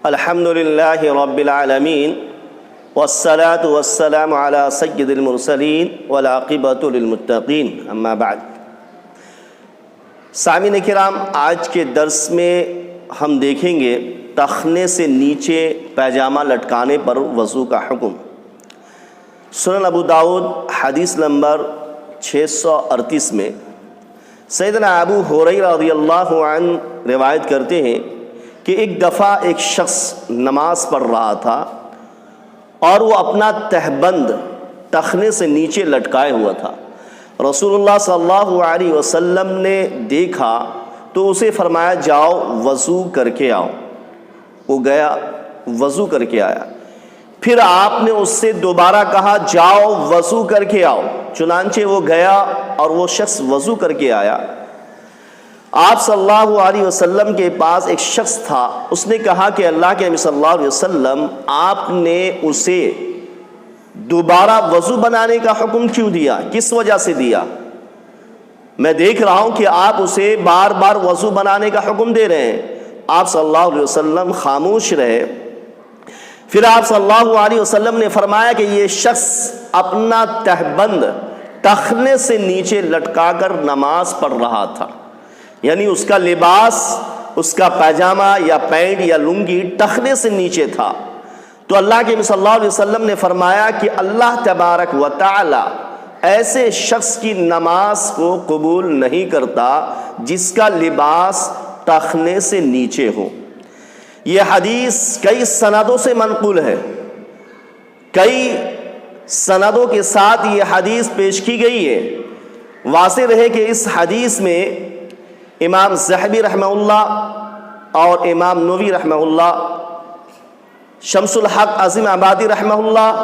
الحمد للہ رب العالمین والصلاة والسلام علی سید المرسلین والعاقبۃ للمتقین اما بعد۔ سامعین کرام، آج کے درس میں ہم دیکھیں گے ٹخنے سے نیچے پیجامہ لٹکانے پر وضو کا حکم۔ سنن ابو داؤد حدیث نمبر 638 میں سیدنا ابو ہریرہ رضی اللہ عنہ روایت کرتے ہیں کہ ایک دفعہ ایک شخص نماز پڑھ رہا تھا اور وہ اپنا تہبند ٹخنے سے نیچے لٹکائے ہوا تھا۔ رسول اللہ صلی اللہ علیہ وسلم نے دیکھا تو اسے فرمایا جاؤ وضو کر کے آؤ۔ وہ گیا، وضو کر کے آیا۔ پھر آپ نے اس سے دوبارہ کہا جاؤ وضو کر کے آؤ، چنانچہ وہ گیا اور وہ شخص وضو کر کے آیا۔ آپ صلی اللہ علیہ وسلم کے پاس ایک شخص تھا، اس نے کہا کہ اللہ کے نبی صلی اللہ علیہ وسلم آپ نے اسے دوبارہ وضو بنانے کا حکم کیوں دیا، کس وجہ سے دیا؟ میں دیکھ رہا ہوں کہ آپ اسے بار بار وضو بنانے کا حکم دے رہے ہیں۔ آپ صلی اللہ علیہ وسلم خاموش رہے۔ پھر آپ صلی اللہ علیہ وسلم نے فرمایا کہ یہ شخص اپنا تہبند ٹخنے سے نیچے لٹکا کر نماز پڑھ رہا تھا، یعنی اس کا لباس، اس کا پیجامہ یا پینٹ یا لنگی ٹخنے سے نیچے تھا۔ تو اللہ کے نبی صلی اللہ علیہ وسلم نے فرمایا کہ اللہ تبارک و تعالی ایسے شخص کی نماز کو قبول نہیں کرتا جس کا لباس ٹخنے سے نیچے ہو۔ یہ حدیث کئی سندوں سے منقول ہے، کئی سندوں کے ساتھ یہ حدیث پیش کی گئی ہے۔ واضح رہے کہ اس حدیث میں امام ذہبی رحمہ اللہ اور امام نووی رحمہ اللہ، شمس الحق عظیم آبادی رحمہ اللہ،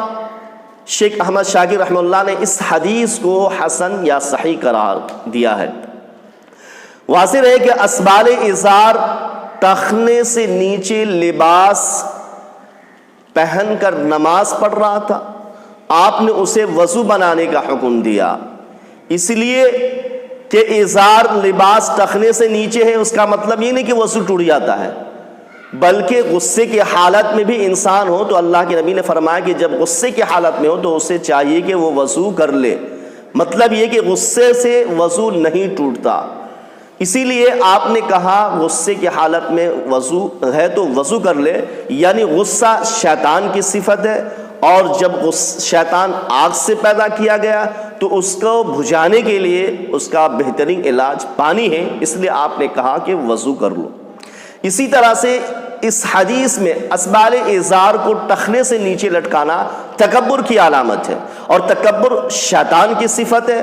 شیخ احمد شاکر رحمہ اللہ نے اس حدیث کو حسن یا صحیح قرار دیا ہے۔ واضح رہے کہ اسبال ازار ٹخنے سے نیچے لباس پہن کر نماز پڑھ رہا تھا، آپ نے اسے وضو بنانے کا حکم دیا، اس لیے کہ ازار لباس ٹخنے سے نیچے ہے، اس کا مطلب یہ نہیں کہ وضو ٹوٹ جاتا ہے، بلکہ غصے کی حالت میں بھی انسان ہو تو اللہ کے نبی نے فرمایا کہ جب غصے کی حالت میں ہو تو اسے چاہیے کہ وہ وضو کر لے۔ مطلب یہ کہ غصے سے وضو نہیں ٹوٹتا، اسی لیے آپ نے کہا غصے کی حالت میں وضو ہے تو وضو کر لے، یعنی غصہ شیطان کی صفت ہے، اور جب شیطان آگ سے پیدا کیا گیا تو اس کو بجھانے کے لیے اس کا بہترین علاج پانی ہے، اس لیے آپ نے کہا کہ وضو کر لو۔ اسی طرح سے اس حدیث میں اسبال ازار کو ٹخنے سے نیچے لٹکانا تکبر کی علامت ہے، اور تکبر شیطان کی صفت ہے،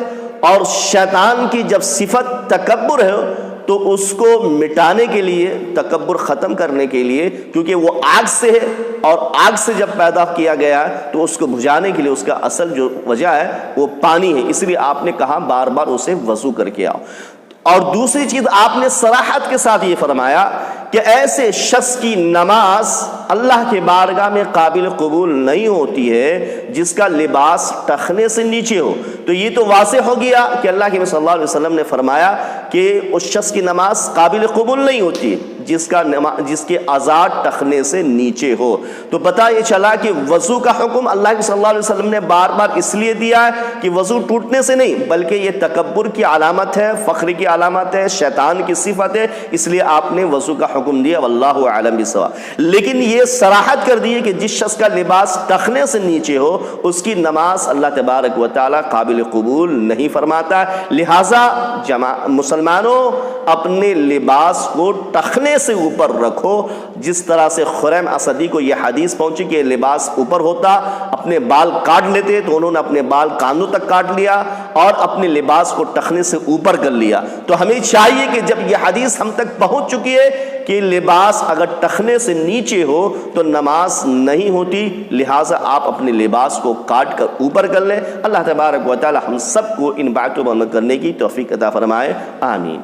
اور شیطان کی جب صفت تکبر ہے تو اس کو مٹانے کے لیے، تکبر ختم کرنے کے لیے، کیونکہ وہ آگ سے ہے اور آگ سے جب پیدا کیا گیا تو اس کو بجھانے کے لیے اس کا اصل جو وجہ ہے وہ پانی ہے، اس لیے آپ نے کہا بار بار اسے وضو کر کے آؤ۔ اور دوسری چیز آپ نے صراحت کے ساتھ یہ فرمایا کہ ایسے شخص کی نماز اللہ کے بارگاہ میں قابل قبول نہیں ہوتی ہے جس کا لباس ٹخنے سے نیچے ہو۔ تو یہ تو واضح ہو گیا کہ اللہ کے نبی صلی اللہ علیہ وسلم نے فرمایا کہ اس شخص کی نماز قابل قبول نہیں ہوتی جس کے اعضاء ٹخنے سے نیچے ہو۔ تو پتہ یہ چلا کہ وضو کا حکم اللہ کے صلی اللہ علیہ وسلم نے بار بار اس لیے دیا ہے کہ وضو ٹوٹنے سے نہیں، بلکہ یہ تکبر کی علامت ہے، فخر کی علامت ہے، شیطان کی صفت ہے، اس لیے آپ نے وضو کا حکم دیا، واللہ اعلم بالصواب۔ لیکن یہ صراحت کر دی کہ جس شخص کا لباس ٹخنے سے نیچے ہو اس کی نماز اللہ تبارک و تعالی قابل قبول نہیں فرماتا، لہٰذا مسلمانوں اپنے لباس کو ٹخنے سے اوپر رکھو۔ جس طرح سے خریم اسدی کو یہ حدیث پہنچی کہ لباس اوپر ہوتا، اپنے بال کاٹ لیتے تو انہوں نے اپنے بال کانوں تک کاٹ لیا اور اپنے لباس کو ٹخنے سے اوپر کر لیا۔ تو ہمیں چاہیے کہ جب یہ حدیث ہم تک پہنچ چکی ہے کہ لباس اگر ٹخنے سے نیچے ہو تو نماز نہیں ہوتی، لہٰذا آپ اپنے لباس کو کاٹ کر اوپر کر لیں۔ اللہ تبارک و تعالی ہم سب کو ان باتوں پر عمل کرنے کی توفیق عطا فرمائے، آمین۔